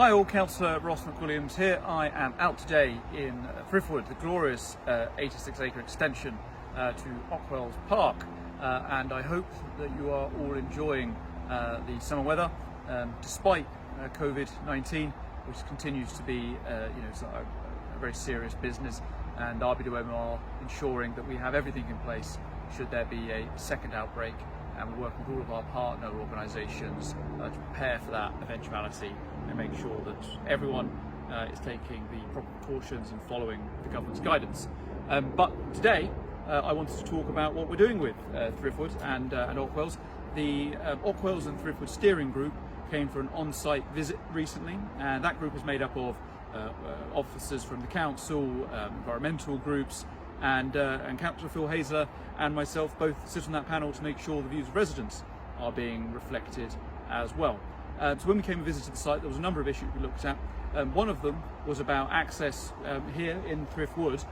Hi all, Councillor Ross McWilliams here. I am out today in Thriftwood, the glorious 86-acre extension to Ockwells Park, and I hope that you are all enjoying the summer weather despite COVID-19, which continues to be a very serious business, and RBWM are ensuring that we have everything in place should there be a second outbreak, and we're working with all of our partner organisations to prepare for that eventuality and make sure that everyone is taking the proper precautions and following the government's guidance. But today I wanted to talk about what we're doing with Thriftwood and Ockwells. The Ockwells and Thriftwood steering group came for an on-site visit recently, and that group is made up of officers from the council, environmental groups, and Councillor Phil Hazler and myself both sit on that panel to make sure the views of residents are being reflected as well. So when we came and visited the site, there was a number of issues we looked at. One of them was about access here in Thriftwood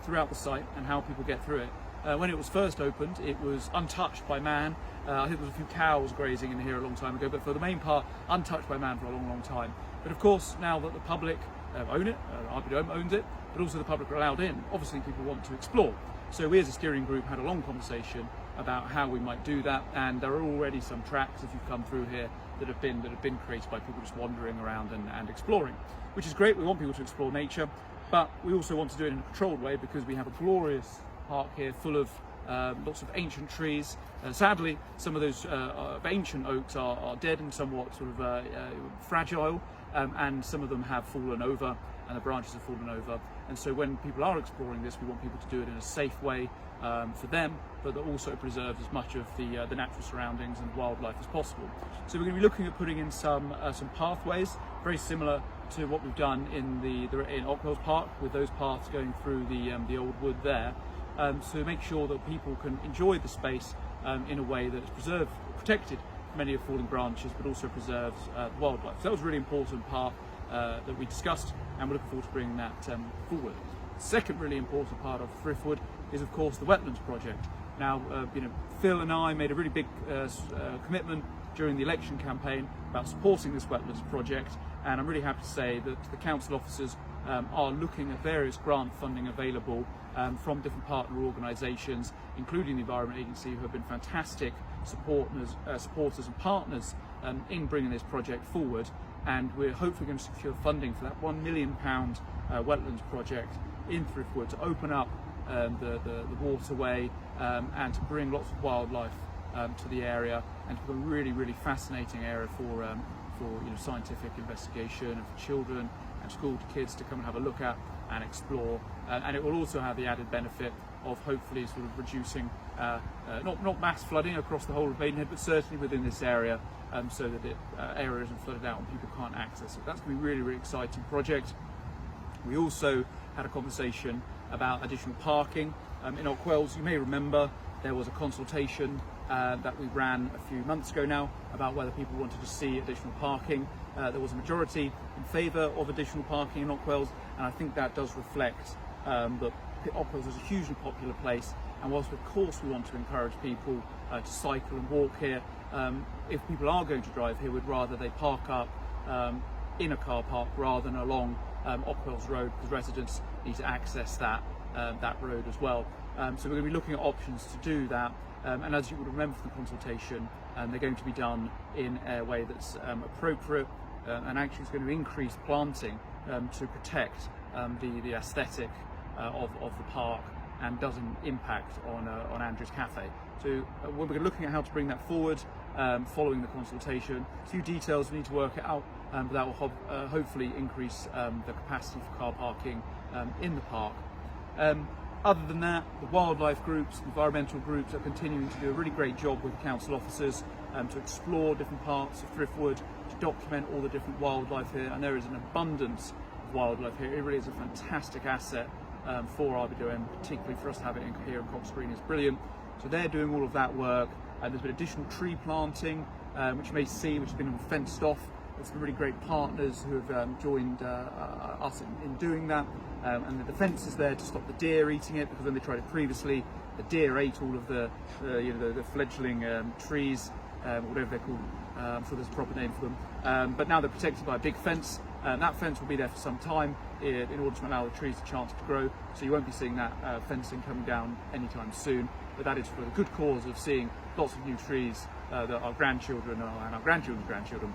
throughout the site and how people get through it. When it was first opened, it was untouched by man. I think there was a few cows grazing in here a long time ago, but for the main part, untouched by man for a long, long time. But of course, now that the public own it, RBWM owns it, but also the public are allowed in, obviously people want to explore. So we as a steering group had a long conversation about how we might do that, and there are already some tracks, if you've come through here, that have been created by people just wandering around and exploring, which is great. We want people to explore nature, but we also want to do it in a controlled way because we have a glorious park here full of lots of ancient trees. Sadly, some of those ancient oaks are dead and somewhat sort of fragile, and some of them have fallen over and the branches have fallen over. And so when people are exploring this, we want people to do it in a safe way for them, but that also preserves as much of the natural surroundings and wildlife as possible. So we're going to be looking at putting in some pathways, very similar to what we've done in Ockwells Park, with those paths going through the old wood there. So make sure that people can enjoy the space in a way that's protected from any of falling branches, but also preserves wildlife. So that was a really important part that we discussed, and we're looking forward to bringing that forward. The second really important part of Thriftwood is, of course, the Wetlands Project. Now, Phil and I made a really big commitment during the election campaign about supporting this Wetlands Project, and I'm really happy to say that the council officers are looking at various grant funding available from different partner organisations, including the Environment Agency, who have been fantastic supporters and partners in bringing this project forward. And we're hopefully going to secure funding for that £1 million wetlands project in Thriftwood to open up the waterway and to bring lots of wildlife to the area, and to be a really, really fascinating area for scientific investigation and for children and school kids to come and have a look at and explore. And it will also have the added benefit of hopefully sort of reducing not mass flooding across the whole of Maidenhead, but certainly within this area, so that area isn't flooded out and people can't access it. That's going to be a really, really exciting project. We also had a conversation about additional parking in Ockwells. You may remember there was a consultation that we ran a few months ago now about whether people wanted to see additional parking. There was a majority in favour of additional parking in Ockwells, and I think that does reflect that Ockwells is a hugely popular place, and whilst of course we want to encourage people to cycle and walk here, if people are going to drive here, we'd rather they park up in a car park rather than along Ockwells Road, because residents need to access that road as well. So we're going to be looking at options to do that, and as you would remember from the consultation, they're going to be done in a way that's appropriate, and actually it's going to increase planting to protect the aesthetic of the park and doesn't impact on Andrew's Cafe. So we're looking at how to bring that forward following the consultation. A few details we need to work out, but that will hopefully increase the capacity for car parking in the park. Other than that, the wildlife groups, environmental groups are continuing to do a really great job with council officers to explore different parts of Thriftwood, to document all the different wildlife here, and there is an abundance of wildlife here. It really is a fantastic asset for RBWM, particularly for us to have it here in Cox Green is brilliant. So they're doing all of that work, and there's been additional tree planting, which you may see, which has been fenced off. There's some really great partners who have joined us in doing that, and the fence is there to stop the deer eating it, because when they tried it previously, the deer ate all of the fledgling trees, whatever they're called, I'm sure there's a proper name for them, but now they're protected by a big fence, and that fence will be there for some time in order to allow the trees a chance to grow, so you won't be seeing that fencing coming down anytime soon, but that is for the good cause of seeing lots of new trees that our grandchildren and our grandchildren's grandchildren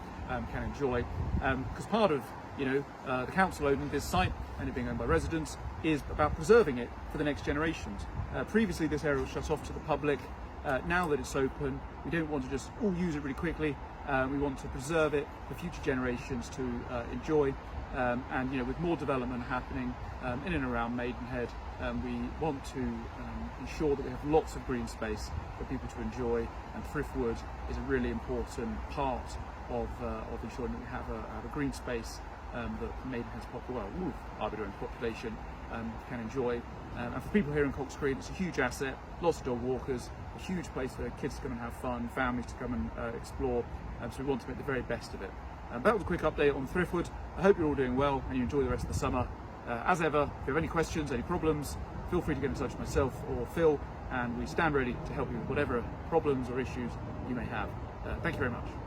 can enjoy, because part of the council owning this site and it being owned by residents is about preserving it for the next generations. Previously this area was shut off to the public. Now that it's open, we don't want to just all use it really quickly. We want to preserve it for future generations to enjoy. And with more development happening in and around Maidenhead, we want to ensure that we have lots of green space for people to enjoy. And Thriftwood is a really important part of ensuring that we have a green space that Maidenhead's population can enjoy. And for people here in Cox Green, it's a huge asset, lots of dog walkers, a huge place for kids to come and have fun, families to come and explore, so we want to make the very best of it. That was a quick update on Thriftwood. I hope you're all doing well and you enjoy the rest of the summer. As ever, if you have any questions, any problems, feel free to get in touch with myself or Phil, and we stand ready to help you with whatever problems or issues you may have. Thank you very much.